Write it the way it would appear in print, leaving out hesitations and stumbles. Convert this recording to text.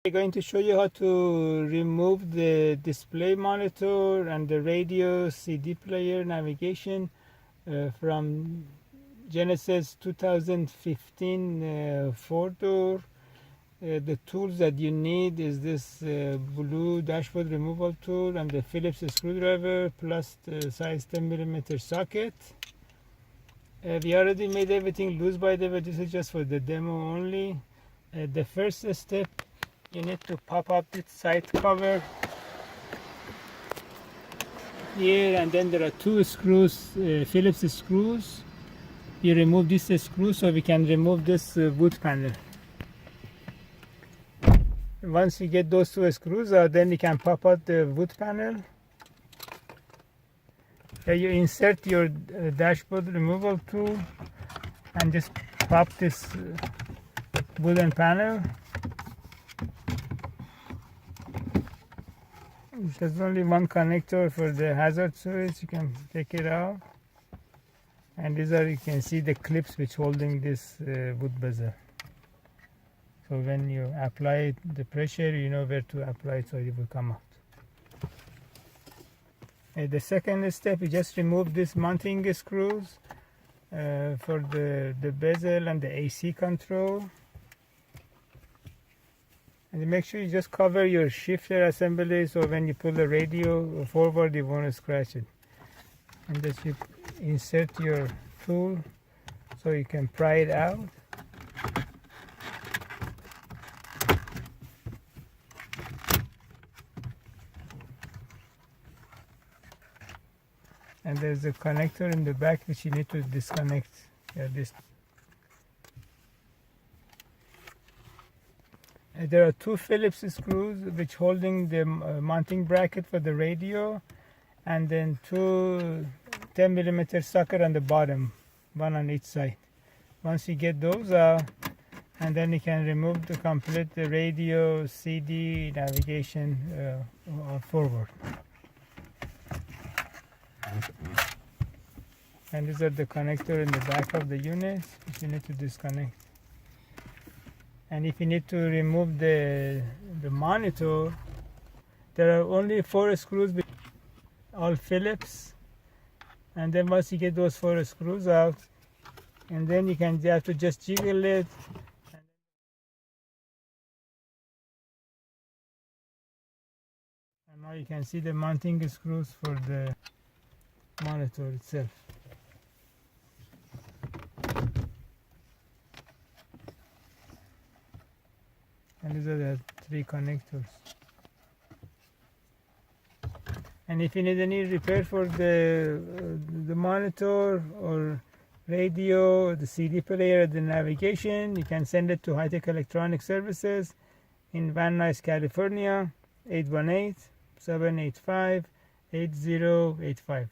I'm going to show you how to remove the display monitor and the radio, CD player, navigation from Genesis 2015 four-door. The tools that you need is this blue dashboard removal tool and the Phillips screwdriver plus the size 10mm socket. We already made everything loose, by the way. This is just for the demo only. The first step, you need to pop up this side cover here, and then there are two screws, Phillips screws. You remove this screw so we can remove this wood panel. Once you get those two screws out, then you can pop out the wood panel. You insert your dashboard removal tool and just pop this wooden panel. There's only one connector for the hazard switch. You can take it out, and these are, you can see the clips which holding this wood bezel. So when you apply the pressure, you know where to apply it, so it will come out. The second step, you just remove this mounting screws for the bezel and the AC control. And make sure you just cover your shifter assembly, so when you pull the radio forward, you won't scratch it. And just you insert your tool so you can pry it out. And there's a connector in the back which you need to disconnect. There are two Phillips screws which holding the mounting bracket for the radio, and then two 10mm socket on the bottom, one on each side. Once you get those out, and then you can remove the complete the radio, CD, navigation forward. And these are the connector in the back of the unit which you need to disconnect. And if you need to remove the monitor, there are only 4 screws, all Phillips. And then once you get those 4 screws out, and then you have to just jiggle it. And now you can see the mounting screws for the monitor itself. And these are the 3 connectors. And if you need any repair for the monitor or radio, the CD player, the navigation, you can send it to High Tech Electronic Services in Van Nuys, California, 818-785-8085.